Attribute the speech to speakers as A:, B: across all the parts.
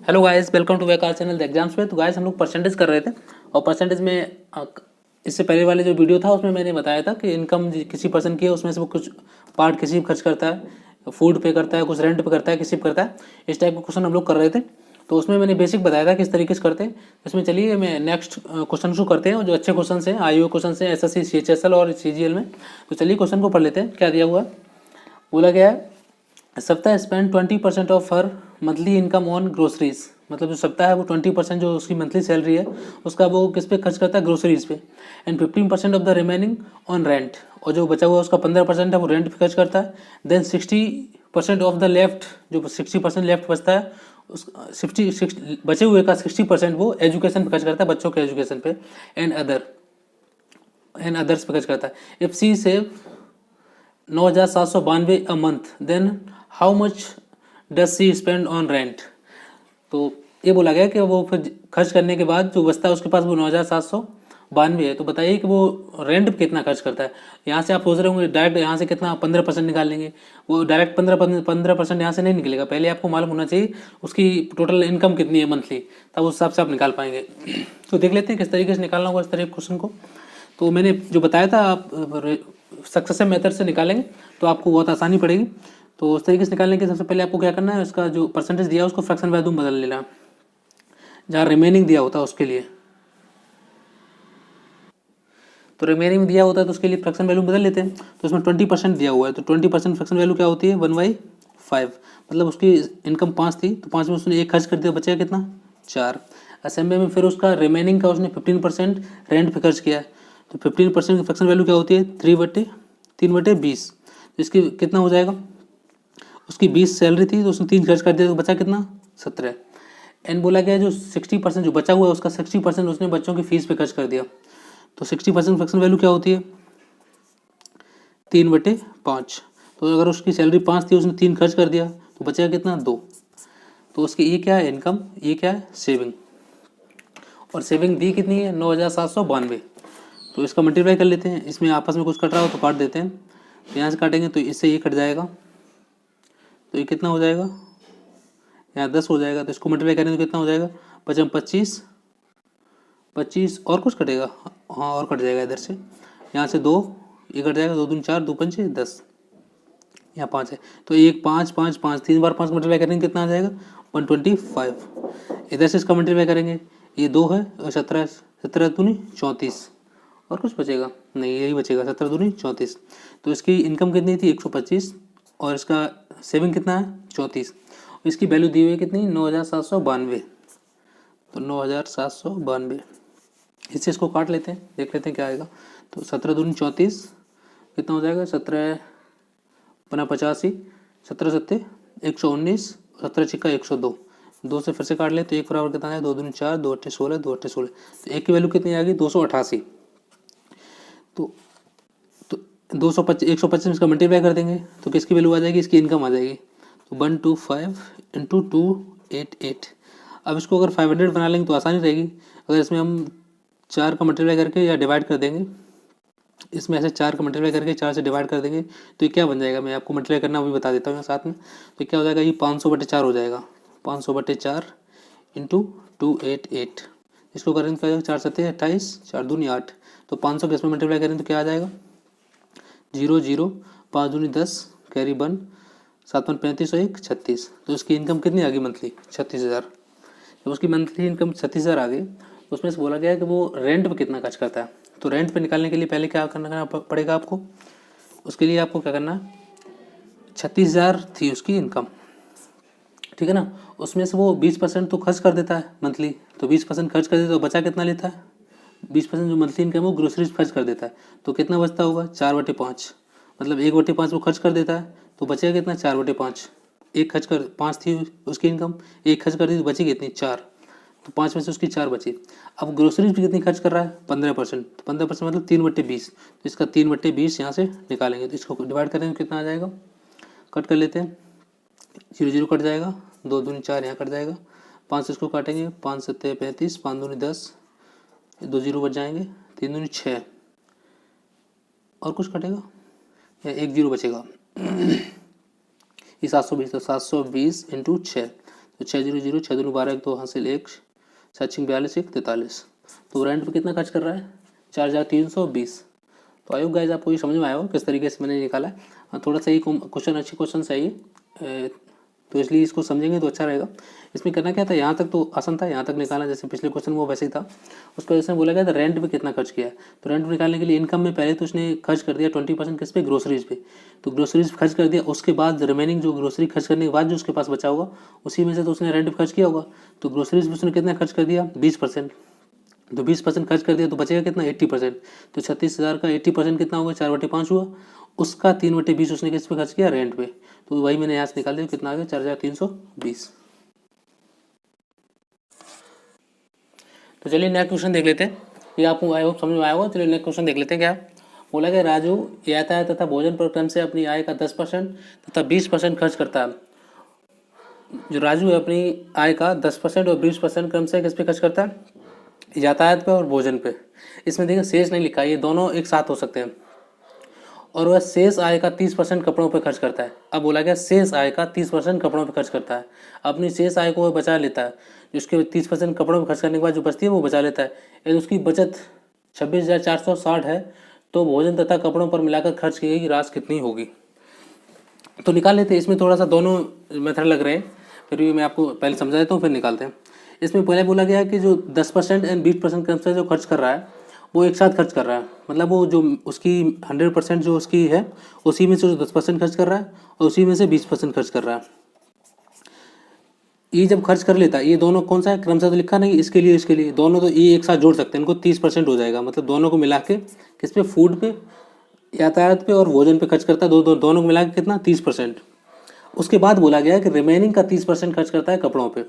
A: Hello guys, welcome to वेकार channel the exams पे। तो गाइस हम लोग परसेंटेज कर रहे थे और परसेंटेज में इससे पहले वाले जो वीडियो था उसमें मैंने बताया था कि इनकम किसी पर्सन की है, उसमें से वो कुछ पार्ट किसी खर्च करता है, फूड पे करता है, कुछ रेंट पे करता है, किसी पे करता है। इस टाइप के क्वेश्चन हम लोग कर रहे थे। तो उसमें मैंने बेसिक बताया था किस तरीके से करते हैं। इसमें चलिए मैं नेक्स्ट क्वेश्चन शुरू करते हैं, जो अच्छे क्वेश्चन हैं, IO क्वेश्चन हैं, SSC CHSL और CGL में। तो चलिए क्वेश्चन को पढ़ लेते हैं। क्या दिया हुआ है, बोला गया है सप्ताह spend 20% of her monthly income on groceries. मतलब जो सप्ताह है वो 20% जो उसकी मंथली सैलरी है उसका वो किस पे खर्च करता है, ग्रोसरीज पे। And 15% of the remaining on rent, और जो बचा हुआ उसका 15% है वो रेंट पे खर्च करता है। देन 60% ऑफ द लेफ्ट, जो 60% लेफ्ट बचता है उस 60 बचे हुए का 60% वो एजुकेशन पे खर्च करता है, बच्चों के एजुकेशन पे। एंड अदर्स पे खर्च करता है। If she save 9,792 a month, then how much does she spend on rent. तो ये बोला गया कि वो फिर खर्च करने के बाद जो बचता है उसके पास वो 9,792 है। तो बताइए कि वो रेंट पे कितना खर्च करता है। यहाँ से आप सोच रहे होंगे डायरेक्ट यहाँ से कितना 15% निकाल लेंगे। वो डायरेक्ट 15% यहाँ से नहीं निकलेगा। पहले आपको मालूम होना चाहिए उसकी टोटल इनकम कितनी है मंथली, तब उस हिसाब से आप निकाल पाएंगे। तो देख लेते हैं किस तरीके से निकालना होगा इस तरह के क्वेश्चन को। तो मैंने जो बताया था आप सक्सेसिव मेथड से निकालेंगे तो आपको बहुत आसानी पड़ेगी। तो उस तरीके से निकालने के सबसे पहले आपको क्या करना है, उसका जो परसेंटेज दिया है उसको फ्रैक्शन वैल्यू में बदल लेना, जहाँ रिमेनिंग दिया होता है उसके लिए। तो रिमेनिंग दिया होता है तो उसके लिए फ्रैक्शन वैल्यू बदल लेते हैं। तो उसमें 20% दिया हुआ है, तो 20% फ्रैक्शन वैल्यू क्या होती है, 1/5। मतलब उसकी इनकम 5 थी तो 5 में उसने 1 खर्च कर दिया, बचेगा कितना, 4। असेंबली में फिर उसका रिमेनिंग का उसने 15% रेंट पे खर्च किया है। तो 15% की फ्रैक्शन वैल्यू क्या होती है, 3/20। तो इसकी कितना हो जाएगा, उसकी 20 सैलरी थी तो उसने 3 खर्च कर दिया तो बचा कितना, 17। एंड बोला गया जो 60% जो बचा हुआ है उसका 60% उसने बच्चों की फीस पे खर्च कर दिया। तो 60% फ्रैक्शन वैल्यू क्या होती है, 3/5। तो अगर उसकी सैलरी 5 थी उसने 3 खर्च कर दिया तो बचेगा कितना, 2। तो उसकी ये क्या है, इनकम, ये क्या है, सेविंग। और सेविंग दी कितनी है, 9,792। तो इसका मल्टीप्लाई कर लेते हैं। इसमें आपस में कुछ कट रहा हो तो काट देते हैं। तो यहाँ से काटेंगे तो इससे ये कट जाएगा, तो ये कितना हो जाएगा, यहाँ 10 हो जाएगा। तो इसको मल्टीप्लाई करेंगे तो कितना हो जाएगा, 5 25 25 और कुछ कटेगा, हाँ और कट जाएगा इधर से। यहाँ से 2 ये कट जाएगा, 2 दूनी 4, 2 पंचे 10, यहाँ 5 है। तो 1 5 5 5 3 बार 5 मल्टीप्लाई करेंगे कितना आ जाएगा, 125। इधर से इसका मल्टीप्लाई करेंगे, ये 2 है और 17 17 दूनी 34, और कुछ बचेगा नहीं, यही बचेगा, 17 दूनी 34। तो इसकी इनकम कितनी थी, 125, और इसका सेविंग कितना है, 34। इसकी वैल्यू दी हुई है कितनी, 9,792। तो 9,792, इससे इसको काट लेते हैं, देख लेते हैं क्या आएगा। तो 17 दूनी 34 कितना हो जाएगा, 17 पना 85, 17 सत्ते 119, 17 छिक्का 102। 2 से फिर से काट ले तो एक बराबर कितना है, 2 दूनी 4, 2 अट्ठे 16, 2 अट्ठे 16। तो एक की वैल्यू कितनी आ गई, 288। तो 225 125 इसका मल्टीप्लाई कर देंगे तो किसकी वैल्यू आ जाएगी, इसकी इनकम आ जाएगी। तो 125 इंटू 288। अब इसको अगर 500 बना लेंगे तो आसानी रहेगी। अगर इसमें हम 4 का मल्टीप्लाई करके या डिवाइड कर देंगे, इसमें ऐसे 4 का मल्टीप्लाई करके 4 से डिवाइड कर देंगे तो ये क्या बन जाएगा, मैं आपको मल्टीप्लाई करना भी बता देता हूँ साथ में। तो क्या हो जाएगा, ये 500/4 हो जाएगा, 500/4 इंटू 288। इसको करेंगे तो क्या हो जाएगा, 4 सत्ते 28, 4 दूनी 8। तो 500 के इसमें मल्टीप्लाई करेंगे तो क्या आ जाएगा, 0 0, 5 दूनी 10, कैरी 1, 7 35 और 1 36। तो उसकी इनकम कितनी आ गई मंथली, 36,000। जब उसकी मंथली इनकम 36,000 आ गई तो उसमें से बोला गया है कि वो रेंट पे कितना खर्च करता है। तो रेंट पे निकालने के लिए पहले क्या करना पड़ेगा आपको, उसके लिए आपको क्या करना है, 36,000 थी उसकी इनकम, ठीक है ना। उसमें से वो 20% तो खर्च कर देता है मंथली। तो 20% खर्च कर देता है तो बचा कितना लेता है, 20% जो मंथली इनकम है वो ग्रोसरीज खर्च कर देता है। तो कितना बचता होगा, 4/5। मतलब 1/5 वो खर्च कर देता है तो बचेगा कितना, 4/5। एक खर्च कर 5 थी उसकी इनकम, एक खर्च कर दी तो बची कितनी, 4। तो 5 में से उसकी 4 बची। अब ग्रोसरीज भी कितनी खर्च कर रहा है, 15%। तो 15% मतलब 3/20। तो इसका 3/20 यहाँ से निकालेंगे तो इसको डिवाइड करेंगे कितना आ जाएगा, कट कर लेते हैं, 0 0 कट जाएगा, 2 दूनी 4 यहाँ कट जाएगा, 5 से इसको काटेंगे, 5 सत्ते 35, 5 दूनी 10, 2 0 बच जाएंगे, 3 दूनी 6, और कुछ कटेगा या 1 0 बचेगा। ये 720, तो 720 इंटू 6, तो 600, 6 दूनी 12, 1 2 हासिल 1, 7 6 42, 1 43। तो रेंट पे कितना खर्च कर रहा है? 4320। तो आई होप गाइस आपको ये समझ में आया हो किस तरीके से मैंने निकाला है। थोड़ा सा ये क्वेश्चन अच्छे क्वेश्चन चाहिए, तो इसलिए इसको समझेंगे तो अच्छा रहेगा। इसमें करना क्या था, यहाँ तक तो आसान था, यहाँ तक निकालना जैसे पिछले क्वेश्चन वो वैसे ही था। उसको जैसे बोला गया था रेंट पे कितना खर्च किया है, तो रेंट निकालने के लिए इनकम में पहले तो उसने खर्च कर दिया 20% किस पे, ग्रोसरीज पे। तो ग्रोसरीज खर्च कर दिया, उसके बाद रिमेनिंग जो ग्रोसरी खर्च करने के बाद जो उसके पास बचा होगा उसी में से तो उसने रेंट पे खर्च किया होगा। तो ग्रोसरीज पे उसने कितना खर्च कर दिया, 20%। तो 20% खर्च कर दिया तो बचेगा कितना, 80%। तो 36,000 का 80% कितना होगा, 4/5 हुआ। उसका 3/20 उसने किस पे खर्च किया, रेंट पे। तो वही मैंने यहाँ से निकाल दिया, कितना आ गया, 4320। तो चलिए नेक्स्ट क्वेश्चन देख लेते हैं। ये आपको आई होप समझ में आया होगा। चलिए नेक्स्ट क्वेश्चन देख लेते हैं। क्या बोला गया, राजू यातायात तथा भोजन पर क्रम से अपनी आय का 10% तथा 20% खर्च करता है। जो राजू है अपनी आय का 10% और 20% क्रम से किस पे खर्च करता है, यातायात पे और भोजन पे। इसमें देखिए शेष नहीं लिखा है, ये दोनों एक साथ हो सकते हैं। और वह शेष आय का 30% कपड़ों पर खर्च करता है। अब बोला गया शेष आय का 30% कपड़ों पर खर्च करता है। अपनी शेष आय को वह बचा लेता है, जिसके 30% कपड़ों पर खर्च करने के बाद जो बचती है वो बचा लेता है। यदि उसकी बचत 26,460 है तो भोजन तथा कपड़ों पर मिलाकर खर्च की गई राशि कितनी होगी। तो निकाल लेते हैं। इसमें थोड़ा सा दोनों मेथड लग रहे हैं, फिर भी मैं आपको पहले समझा देता हूँ फिर निकालते हैं। इसमें पहले बोला गया है कि जो 10% एंड 20% क्रम से जो खर्च कर रहा है वो एक साथ खर्च कर रहा है। मतलब वो जो उसकी 100% जो उसकी है उसी में से जो 10% खर्च कर रहा है और उसी में से 20% खर्च कर रहा है। ये जब खर्च कर लेता है, ये दोनों कौन सा है, क्रम से तो लिखा नहीं, इसके लिए दोनों तो ये एक साथ जोड़ सकते हैं, इनको 30% हो जाएगा। मतलब दोनों को मिला के किस पे, फूड पे, यातायात पे और भोजन पे खर्च करता है। दोनों को मिला के कितना, 30%। उसके बाद बोला गया है कि रिमेनिंग का 30% खर्च करता है कपड़ों पे।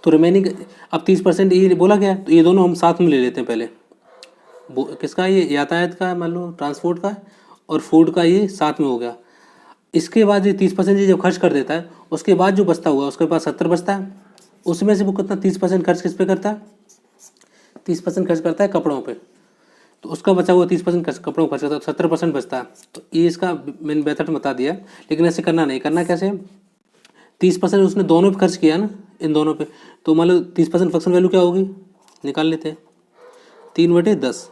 A: तो रिमेनिंग अब 30% ये बोला गया, तो ये दोनों हम साथ में ले लेते हैं पहले। किसका, ये यातायात का, मान लो ट्रांसपोर्ट का, और फूड का, ये साथ में हो गया। इसके बाद ये 30% ये जब खर्च कर देता है, उसके बाद जो बचता हुआ उसके पास 70 बचता है। उसमें से वो कितना 30% खर्च किस पे करता है, 30% खर्च करता है कपड़ों पे। तो उसका बचा हुआ 30% कपड़ों को खर्च करता है, 70% बचता है। तो ये इसका मैंने मेथड बता दिया, लेकिन ऐसे करना नहीं, करना कैसे, 30% उसने दोनों पे खर्च किया ना, इन दोनों पे। तो मान लो 30% फ्रैक्शन वैल्यू क्या होगी, निकाल लेते हैं, 3/10।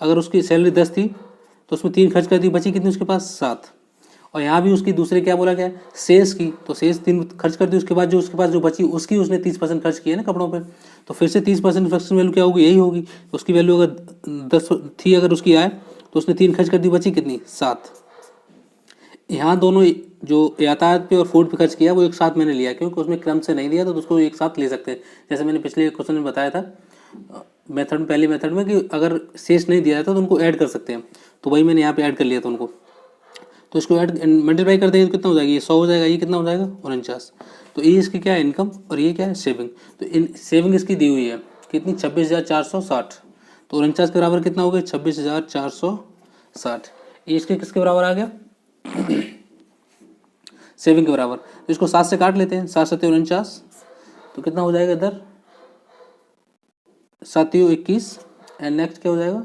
A: अगर उसकी सैलरी 10 थी तो उसमें 3 खर्च कर दी, बची कितनी उसके पास, 7। और यहाँ भी उसकी दूसरे क्या बोला गया, शेष की, तो शेष 3 खर्च कर दी। उसके बाद जो उसके पास जो बची उसकी उसने 30% खर्च किया ना कपड़ों पे। तो फिर से 30% फ्रैक्शन वैल्यू क्या होगी, यही होगी। तो उसकी वैल्यू अगर 10 थी, अगर उसकी आए तो उसने 3 खर्च कर दी, बची कितनी, 7। यहाँ दोनों जो यातायात पे और फूड पे खर्च किया वो एक साथ मैंने लिया, क्योंकि उसमें क्रम से नहीं दिया, तो उसको एक साथ ले सकते हैं। जैसे मैंने पिछले क्वेश्चन में बताया था मेथड, पहले मेथड में, कि अगर शेष नहीं दिया जाता तो उनको ऐड कर सकते हैं। तो वही मैंने यहाँ पे ऐड कर लिया था उनको। तो इसको ऐड मल्टीप्लाई कर देंगे तो कितना हो जाएगा, ये 100 हो जाएगा, ये कितना हो जाएगा, 49। तो ये इसकी क्या है, इनकम, और ये क्या है, सेविंग। तो इन सेविंग इसकी दी हुई है कितनी, 26,460। तो 49 के बराबर कितना हो गया, 26,460। ये इसके किसके बराबर आ गया, सेविंग के बराबर। तो इसको 7 से काट लेते हैं, 7 7 49। तो कितना हो जाएगा इधर, 7 21। एंड नेक्स्ट क्या हो जाएगा,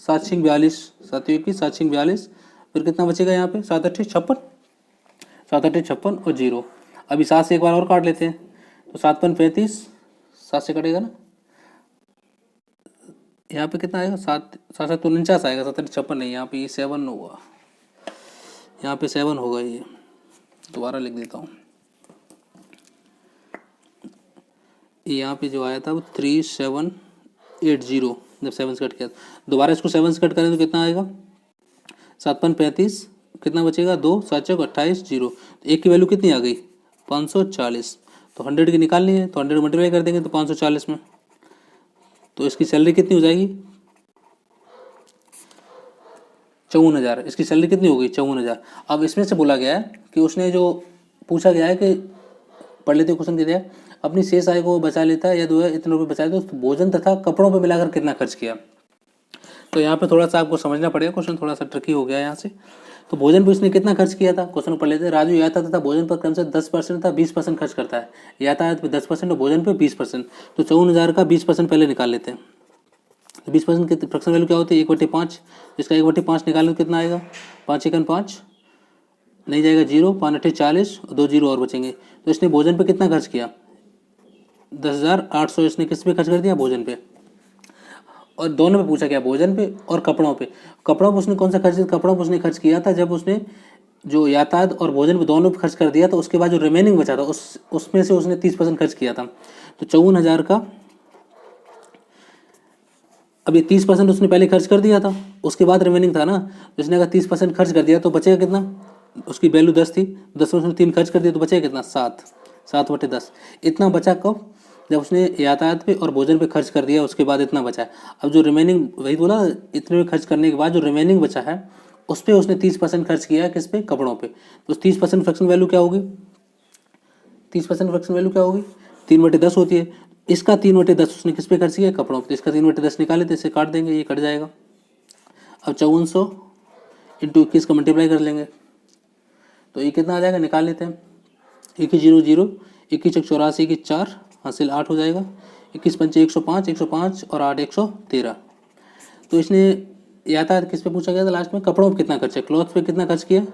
A: 7 6 42, 7 21, 7 6 42। फिर कितना बचेगा यहाँ पे, 7 8 56, 7 8 56 और 0। अभी 7 से एक बार और काट लेते हैं, तो 7 5 35, 7 से कटेगा ना, यहाँ पे कितना आएगा, 7 7 7 49 आएगा, 7 8 56 नहीं, यहाँ पे ये 7 होगा, यहाँ पे 7 होगा। ये दोबारा लिख देता हूँ, यहाँ पे जो आया था वो 3780, जब 7 से कट किया। दोबारा इसको 7 से कट करें तो कितना आएगा, 7 5 35, कितना बचेगा, 2 7 4 28, 0। तो एक की वैल्यू कितनी आ गई, 540। तो 100 की निकालनी है, तो 100 मल्टीप्लाई कर देंगे तो 540 में। तो इसकी सैलरी कितनी हो जाएगी, 54,000। इसकी सैलरी कितनी हो गई, 54,000। अब इसमें से बोला गया है कि उसने जो पूछा गया है कि पढ़ लेते क्वेश्चन दे दिया, अपनी शेष आय को बचा लेता है, यदि वह इतने रुपये बचाए तो भोजन तथा कपड़ों पर मिलाकर कितना खर्च किया। तो यहाँ पे थोड़ा सा आपको समझना पड़ेगा, क्वेश्चन थोड़ा सा ट्रिकी हो गया यहाँ से। तो भोजन पर इसने कितना खर्च किया था, क्वेश्चन पढ़ लेते हैं। राजू यातायात तथा भोजन पर क्रम से 10% तथा 20% खर्च करता है। यातायात पे 10% और भोजन पे 20%। तो 54,000 का 20% पहले निकाल लेते हैं। 20% की फ्रैक्शन वैल्यू क्या होती है, 1/5। इसका 1/5 निकालें तो कितना आएगा, 5 1 5, नहीं जाएगा 0, 5 8 40 और 2 जीरो और बचेंगे। तो इसने भोजन पे कितना खर्च किया, 10,800 इसने किस पे खर्च कर दिया, भोजन पे। और दोनों पे पूछा गया, भोजन पे और कपड़ों पे। कपड़ों पे उसने कौन सा खर्च किया, कपड़ों पे उसने खर्च किया था जब उसने जो यातायात और भोजन पे दोनों पे खर्च कर दिया, तो उसके बाद जो रिमेनिंग बचा था उसमें से उसने 30% खर्च किया था। तो 54,000 का, अब ये 30% उसने पहले खर्च कर दिया था, उसके बाद रिमेनिंग था ना, तो इसने अगर 30% खर्च कर दिया तो बचेगा कितना, उसकी वैल्यू 10 थी, 10 में उसने 3 खर्च कर दिया तो बचेगा कितना, 7, 7/10। इतना बचा कब, जब उसने यातायात पे और भोजन पे खर्च कर दिया, उसके बाद इतना बचा है। अब जो रिमेनिंग, वही बोला, इतने में खर्च करने के बाद जो रिमेनिंग बचा है उस पर उसने 30% खर्च किया है, किस पे, कपड़ों पे। तो 30% फ्रैक्शन वैल्यू क्या होगी, 30% फ्रैक्शन वैल्यू क्या होगी, 3/10 होती है। इसका 3/10 उसने किस पे खर्च किया, कपड़ों पे। तो इसका 3/10 निकाले तो इसे काट देंगे, ये कट जाएगा। अब 5400 इंटू 21 का मल्टीप्लाई कर लेंगे तो ये कितना आ जाएगा, निकाल लेते हैं। 21 0 21 1 84 21 4 हासिल 8 हो जाएगा। 21 पंचे 105 105 और 8 113। तो इसने यातायात किस पे पूछा गया था लास्ट में, कपड़ों पे कितना खर्च है, क्लॉथ पे कितना खर्च किया,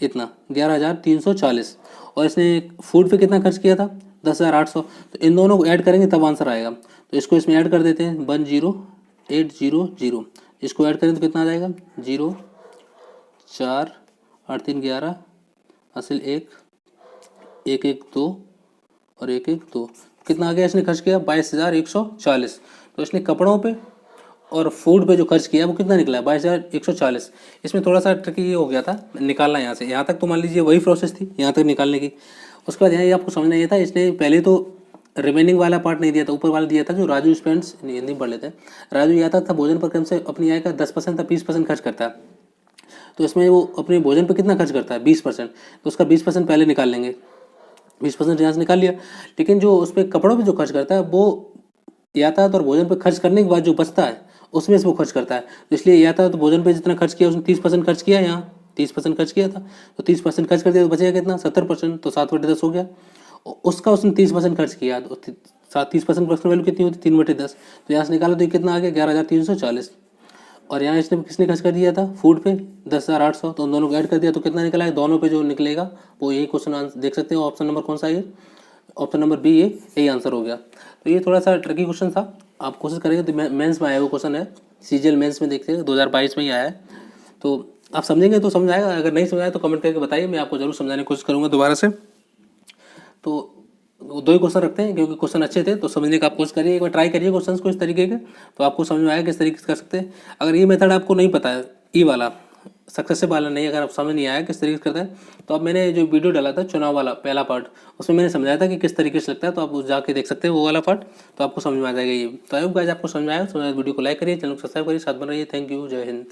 A: इतना 11,340। और इसने फूड पे कितना खर्च किया था, 10,800। तो इन दोनों को ऐड करेंगे तब आंसर आएगा। तो इसको इसमें ऐड कर देते हैं, 10,800। इसको ऐड करें तो कितना आ जाएगा, 0 4 8 3 11 हासिल 1 1 1 2 और 1 1 2। कितना आ गया इसने खर्च किया, 22,140। तो इसने कपड़ों पे और फूड पे जो खर्च किया वो कितना निकला, 22,140। इसमें थोड़ा सा ट्रिकी ये हो गया था निकालना, यहाँ से यहाँ तक तो मान लीजिए वही प्रोसेस थी यहाँ तक निकालने की। उसके बाद यहाँ ये आपको समझना ये था, इसने पहले तो रिमेनिंग वाला पार्ट नहीं दिया था, ऊपर वाला दिया था जो राजू स्पेंड्स, हिंदी पढ़ लेते हैं। राजू ये आता था भोजन पर क्रम से अपनी आय का 10% या 20% खर्च करता है। तो इसमें वो अपने भोजन पर कितना खर्च करता है, 20%। तो उसका 20% पहले निकाल लेंगे, 20% यहाँ से निकाल लिया। लेकिन जो उस पर कपड़ों पर जो खर्च करता है वो यातायात और भोजन पर खर्च करने के बाद जो बचता है उसमें से वो खर्च करता है। तो इसलिए यातायात तो भोजन पे जितना खर्च किया उसने 30% खर्च किया, यहाँ 30% खर्च किया था, तो 30% खर्च कर दिया तो बचेगा कितना, 70%। तो 7/10 हो गया। उसका उसने 30% खर्च किया, तो 30% फ्रैक्शन वैल्यू कितनी होती, 3/10। तो यहाँ से निकाला तो ये कितना आ गया, 11,340। और यहाँ इसने किसने खर्च कर दिया था, फूड पे 10,800। तो उन दोनों को ऐड कर दिया तो कितना निकला है, दोनों पे जो निकलेगा वो यही क्वेश्चन आंसर देख सकते हो। ऑप्शन नंबर कौन सा है, ऑप्शन नंबर बी, यही आंसर हो गया। तो ये थोड़ा सा ट्रिकी क्वेश्चन था, आप कोशिश करेंगे तो मेंस में आया वो क्वेश्चन है, सीजीएल मेंस में देखते हैं 2022 में ही आया है। तो आप समझेंगे तो समझ आएगा, अगर नहीं समझ आए तो कमेंट करके बताइए, मैं आपको जरूर समझाने की कोशिश करूँगा दोबारा से। तो 2 ही क्वेश्चन रखते हैं क्योंकि क्वेश्चन अच्छे थे, तो समझने का आप कोशिश करिए, एक बार ट्राई करिए क्वेश्चन को इस तरीके के, तो आपको समझ में आएगा किस तरीके से कर सकते हैं। अगर ये मेथड आपको नहीं पता है, ई वाला सक्सेसिव वाला नहीं, अगर आप समझ नहीं आया किस तरीके से करता है, तो अब मैंने जो वीडियो डाला था चुनाव वाला पहला पार्ट, उसमें मैंने समझाया था कि किस तरीके से लगता है, तो आप जाके देख सकते हैं वो वाला पार्ट, तो आपको समझ में आ जाएगा ये। तो आई होप गाइस आपको समझ में आया। वीडियो को लाइक करिए, चैनल को सब्सक्राइब करिए, साथ बन रहिए। थैंक यू, जय हिंद।